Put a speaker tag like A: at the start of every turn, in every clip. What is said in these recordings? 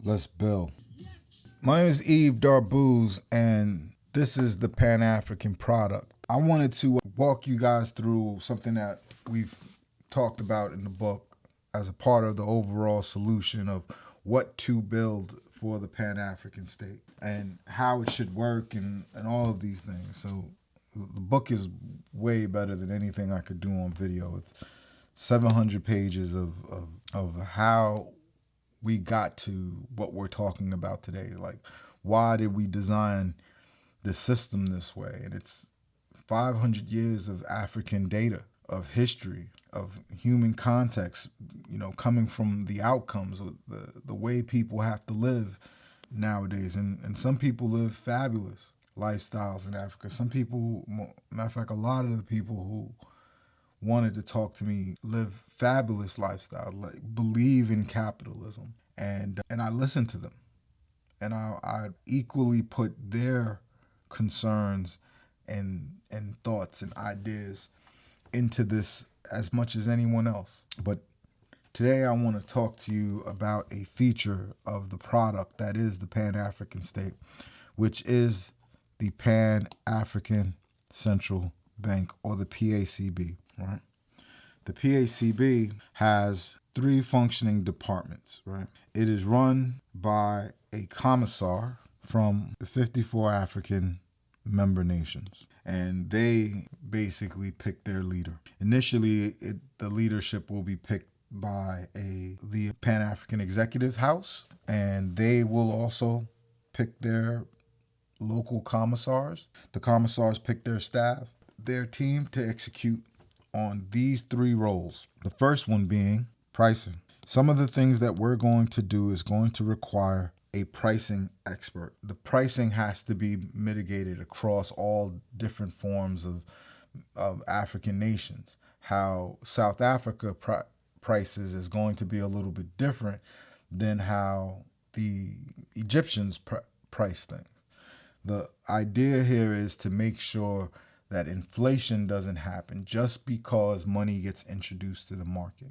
A: Let's build. My name is Yves Darbouze, and this is the Pan-African product. I wanted to walk you guys through something that we've talked about in the book as a part of the overall solution of what to build for the Pan-African state and how it should work and all of these things. So the book is way better than anything I could do on video. It's 700 pages of how we got to what we're talking about today. Like, why did we design the system this way? And it's 500 years of African data, of history, of human context, coming from the outcomes of the way people have to live nowadays. And some people live fabulous lifestyles in Africa. Some people, matter of fact, a lot of the people who wanted to talk to me live fabulous lifestyle, like believe in capitalism, and I listened to them, and I equally put their concerns and thoughts and ideas into this as much as anyone else. But today I want to talk to you about a feature of the product that is the Pan-African state, which is the Pan-African Central Bank, or the PACB. Right. The PACB has 3 functioning departments, right? It is run by a commissar from the 54 African member nations, and they basically pick their leader. Initially, the leadership will be picked by the Pan-African Executive House, and they will also pick their local commissars. The commissars pick their staff, their team to execute on these 3 roles. The first one being pricing. Some of the things that we're going to do is going to require a pricing expert. The pricing has to be mitigated across all different forms of African nations. How South Africa prices is going to be a little bit different than how the Egyptians price things. The idea here is to make sure that inflation doesn't happen just because money gets introduced to the market.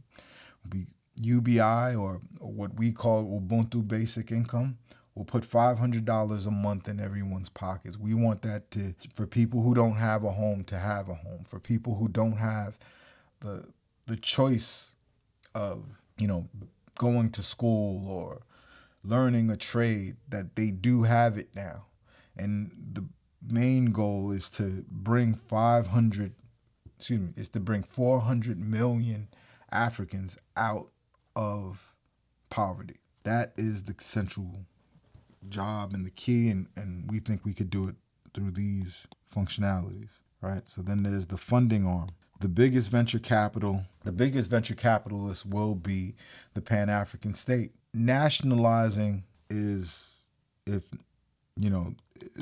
A: UBI, or what we call Ubuntu Basic Income, will put $500 a month in everyone's pockets. We want that for people who don't have a home to have a home, for people who don't have the choice of going to school or learning a trade, that they do have it now. And the main goal is to bring 400 million Africans out of poverty. That is the central job and the key, and we think we could do it through these functionalities, right? So then there's the funding arm. The biggest venture capitalist will be the Pan-African state. Nationalizing is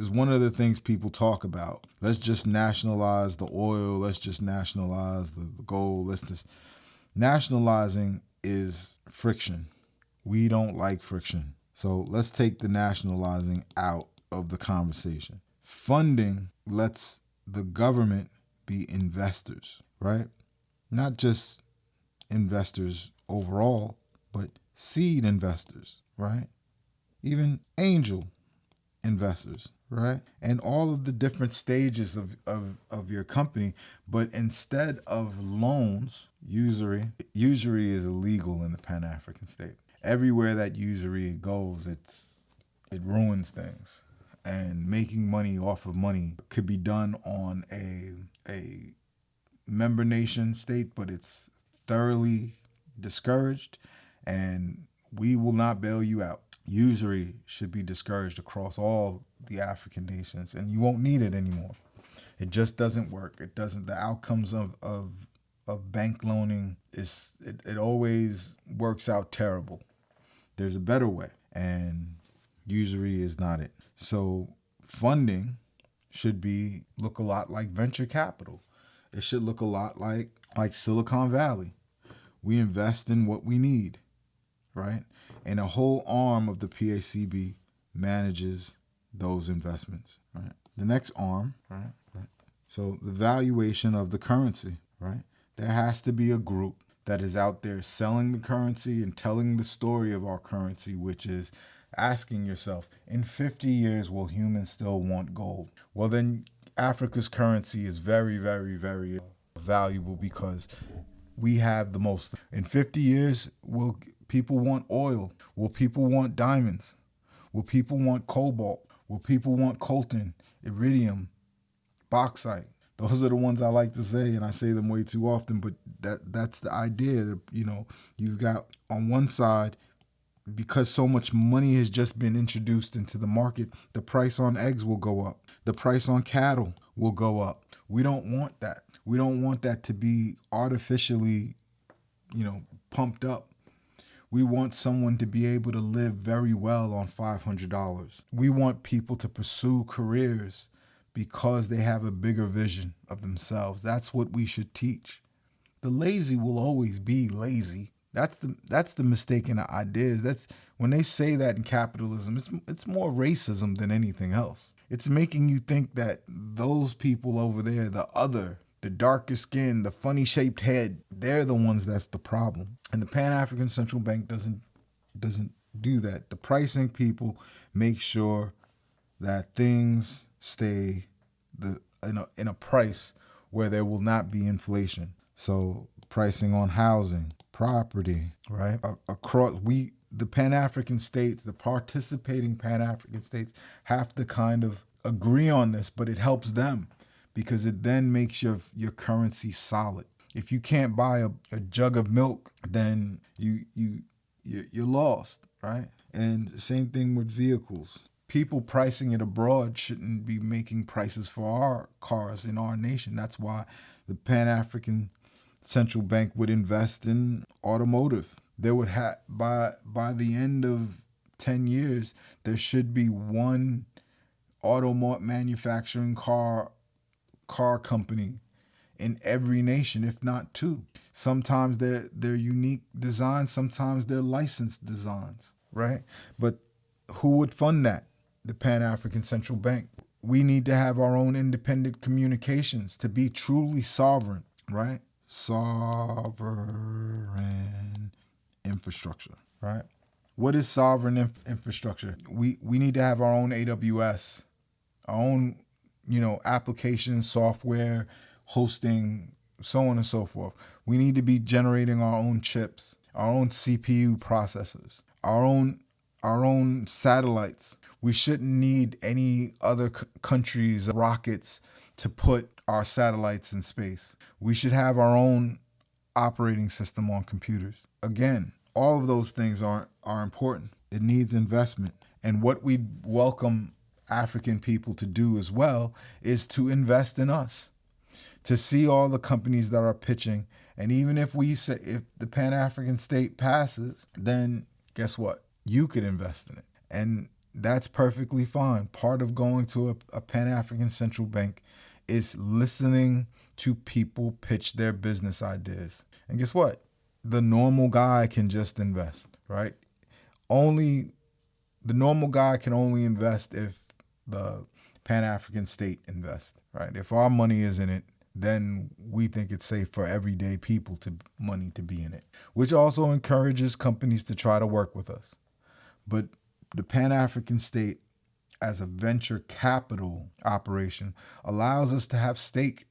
A: one of the things people talk about. Let's just nationalize the oil. Let's just nationalize the gold. Nationalizing is friction. We don't like friction. So let's take the nationalizing out of the conversation. Funding lets the government be investors, right? Not just investors overall, but seed investors, right? Even angel investors, right? And all of the different stages of your company. But instead of loans, usury is illegal in the Pan-African state. Everywhere that usury goes, it ruins things. And making money off of money could be done on a member nation state, but it's thoroughly discouraged, and we will not bail you out. Usury should be discouraged across all the African nations, and you won't need it anymore. It just doesn't work. It doesn't. The outcomes of bank loaning it always works out terrible. There's a better way, and usury is not it. So funding should look a lot like venture capital. It should look a lot like Silicon Valley. We invest in what we need, right? And a whole arm of the PACB manages those investments, right? The next arm, right? So the valuation of the currency, right? There has to be a group that is out there selling the currency and telling the story of our currency, which is asking yourself, in 50 years, will humans still want gold? Well, then Africa's currency is very, very, very valuable because we have the most. In 50 years, will people want oil? Will people want diamonds? Will people want cobalt? Will people want coltan, iridium, bauxite? Those are the ones I like to say, and I say them way too often, but that's the idea. You've got on one side, because so much money has just been introduced into the market, the price on eggs will go up. The price on cattle will go up. We don't want that. We don't want that to be artificially, pumped up. We want someone to be able to live very well on $500. We want people to pursue careers because they have a bigger vision of themselves. That's what we should teach. The lazy will always be lazy. That's the mistaken ideas. That's when they say that in capitalism, it's more racism than anything else. It's making you think that those people over there, the darker skin, the funny shaped head, they're the ones that's the problem. And the Pan-African Central Bank doesn't do that. The pricing people make sure that things stay in a price where there will not be inflation. So pricing on housing, property, right? The Pan-African states, the participating Pan-African states have to kind of agree on this, but it helps them because it then makes your currency solid. If you can't buy a jug of milk, then you're lost, right? And same thing with vehicles. People pricing it abroad shouldn't be making prices for our cars in our nation. That's why the Pan-African Central Bank would invest in automotive. There would have by the end of 10 years, there should be one auto manufacturing car company in every nation, if not two. Sometimes they're unique designs, sometimes they're licensed designs, right? But who would fund that? The Pan-African Central Bank. We need to have our own independent communications to be truly sovereign, right? Sovereign infrastructure, right? What is sovereign infrastructure? We need to have our own AWS, our own, application, software, hosting, so on and so forth. We need to be generating our own chips, our own CPU processors, our own satellites. We shouldn't need any other countries' rockets to put our satellites in space. We should have our own operating system on computers. Again, all of those things are important. It needs investment. And what we welcome African people to do as well is to invest in us, to see all the companies that are pitching. And even if the Pan-African state passes, then guess what? You could invest in it. And that's perfectly fine. Part of going to a Pan-African Central Bank is listening to people pitch their business ideas. And guess what? The normal guy can just invest, right? The normal guy can only invest if the Pan-African state invests, right? If our money is in it, then we think it's safe for everyday people money to be in it, which also encourages companies to try to work with us. But the Pan-African state, as a venture capital operation, allows us to have stake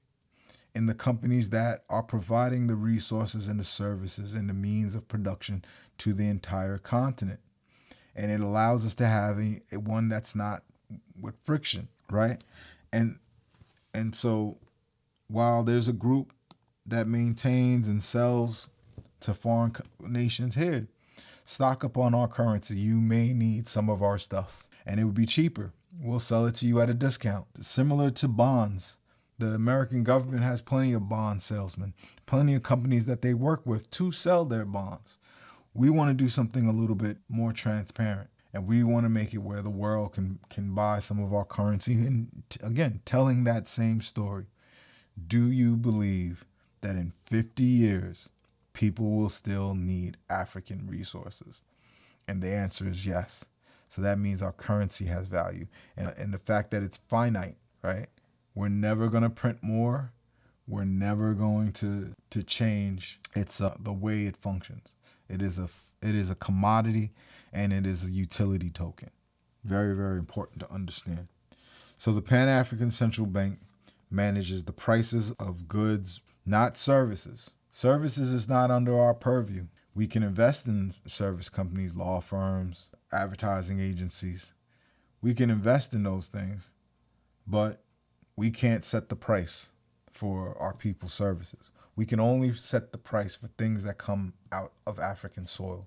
A: in the companies that are providing the resources and the services and the means of production to the entire continent. And it allows us to have one that's not with friction, right? And so while there's a group that maintains and sells to foreign nations here, stock up on our currency. You may need some of our stuff, and it would be cheaper. We'll sell it to you at a discount. Similar to bonds, the American government has plenty of bond salesmen, plenty of companies that they work with to sell their bonds. We want to do something a little bit more transparent, and we want to make it where the world can buy some of our currency. And again, telling that same story. Do you believe that in 50 years, people will still need African resources? And the answer is yes. So that means our currency has value. And the fact that it's finite, right? We're never going to print more. We're never going to change the way it functions. It is It is a commodity and it is a utility token. Very, very important to understand. So the Pan-African Central Bank manages the prices of goods, not services. Services is not under our purview. We can invest in service companies, law firms, advertising agencies. We can invest in those things, but we can't set the price for our people's services. We can only set the price for things that come out of African soil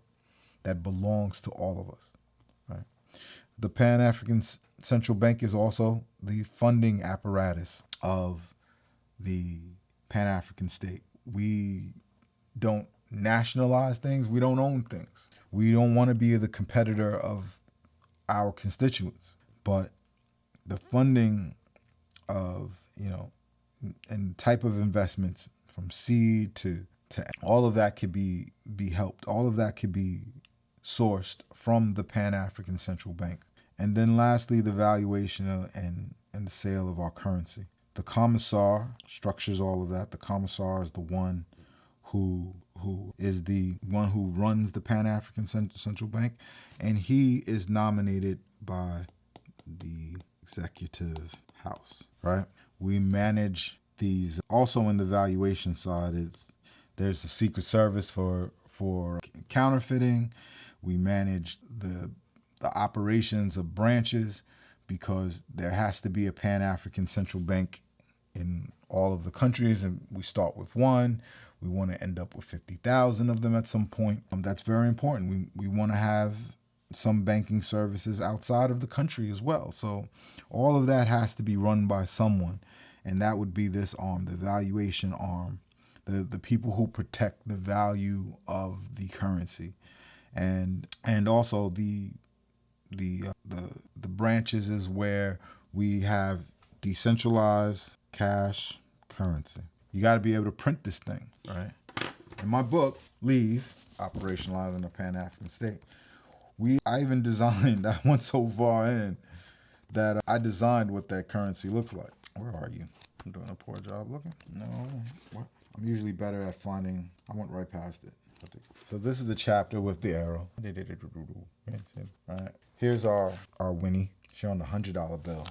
A: that belongs to all of us. Right? The Pan-African Central Bank is also the funding apparatus of the Pan-African state. We don't nationalize things. We don't own things. We don't want to be the competitor of our constituents. But the funding of, and type of investments from seed to all of that could be helped. All of that could be sourced from the Pan-African Central Bank. And then lastly, the valuation and the sale of our currency. The commissar structures all of that. The commissar is the one who is the one who runs the Pan-African Central Bank, and he is nominated by the executive house, right? We manage these. Also in the valuation side, there's the Secret Service for counterfeiting. We manage the operations of branches because there has to be a Pan-African Central Bank in all of the countries, and we start with one. We want to end up with 50,000 of them at some point. That's very important. We want to have some banking services outside of the country as well. So all of that has to be run by someone, and that would be this arm, the valuation arm, the people who protect the value of the currency, and also the branches is where we have decentralized cash currency. You got to be able to print this thing, right? In my book, Leave, Operationalizing the Pan-African State, I even designed, I went so far in that I designed what that currency looks like. Where are you? I'm doing a poor job looking. No, what? I'm usually better at finding, I went right past it. So this is the chapter with the arrow. All right. Here's our Winnie. She's on the $100 bill.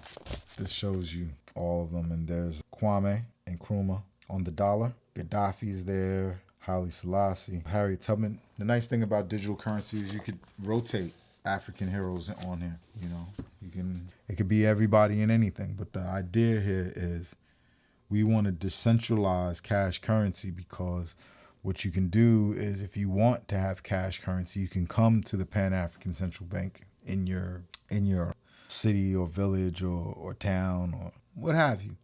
A: This shows you all of them. And there's Kwame and Nkrumah on the dollar. Gaddafi's there. Haile Selassie. Harriet Tubman. The nice thing about digital currency is you could rotate African heroes on here. It could be everybody and anything. But the idea here is we want to decentralize cash currency, because what you can do is, if you want to have cash currency, you can come to the Pan-African Central Bank in your city or village or town or what have you,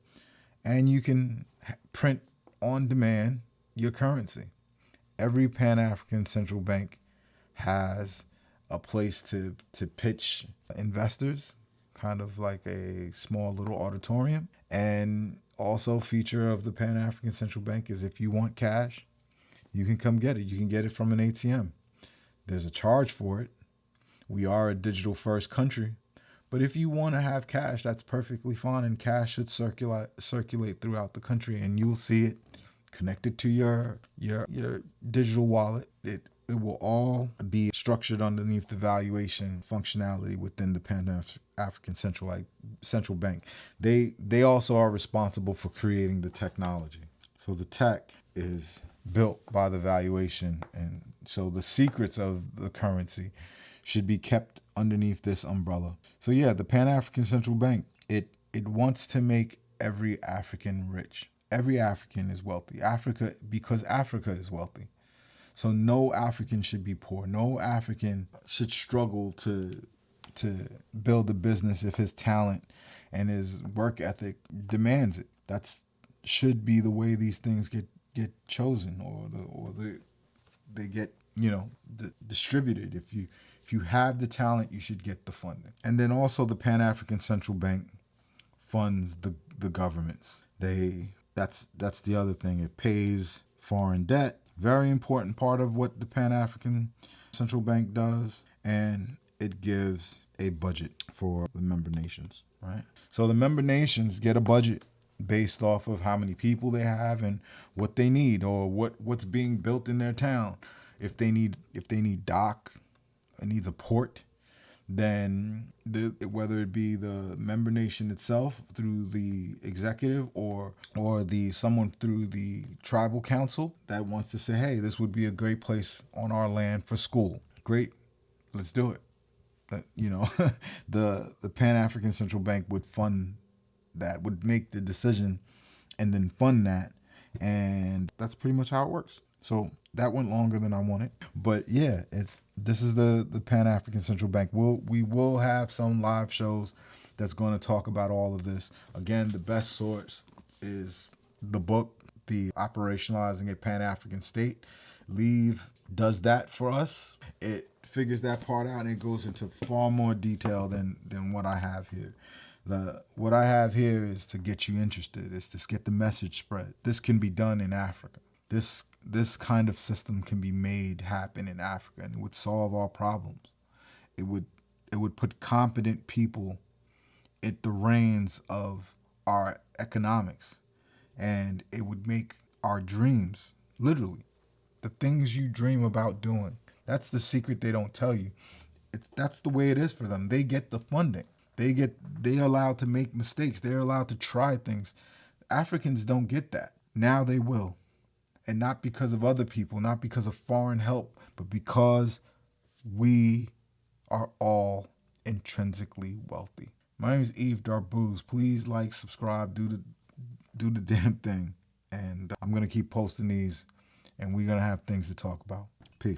A: and you can print on demand your currency. Every Pan-African Central Bank has a place to pitch investors, kind of like a small little auditorium. And also feature of the Pan-African Central Bank is, if you want cash, you can come get it. You can get it from an ATM. There's a charge for it. We are a digital first country. But if you want to have cash, that's perfectly fine, and cash should circulate throughout the country, and you'll see it connected to your digital wallet. It will all be structured underneath the valuation functionality within the Pan-African Central Bank. They also are responsible for creating the technology. So the tech is built by the valuation, and so the secrets of the currency should be kept underneath this umbrella. So yeah, the Pan-African Central Bank, it wants to make every African rich. Every African is wealthy. Because Africa is wealthy. So no African should be poor. No African should struggle to build a business if his talent and his work ethic demands it. That's should be the way these things get chosen, or they get distributed. If you have the talent, you should get the funding. And then also the Pan-African Central Bank funds the governments. That's the other thing. It pays foreign debt. Very important part of what the Pan-African Central Bank does. And it gives a budget for the member nations, right? So the member nations get a budget based off of how many people they have and what they need, or what's being built in their town. If they need dock, it needs a port, then whether it be the member nation itself through the executive or the someone through the tribal council that wants to say, hey, this would be a great place on our land for school. Great, let's do it. The Pan-African Central Bank would fund that, would make the decision and then fund that. And that's pretty much how it works. So that went longer than I wanted. But yeah, this is the Pan-African Central Bank. We will have some live shows that's going to talk about all of this. Again, the best source is the book, The Operationalizing a Pan-African State. Yves does that for us. It figures that part out and it goes into far more detail than what I have here. What I have here is to get you interested, is to get the message spread. This can be done in Africa. This kind of system can be made happen in Africa, and it would solve our problems. It would put competent people at the reins of our economics, and it would make our dreams, literally, the things you dream about doing. That's the secret they don't tell you. That's the way it is for them. They get the funding. They're allowed to make mistakes. They're allowed to try things. Africans don't get that. Now they will. And not because of other people, not because of foreign help, but because we are all intrinsically wealthy. My name is Yves Darbouze. Please like, subscribe, do the damn thing. And I'm going to keep posting these, and we're going to have things to talk about. Peace.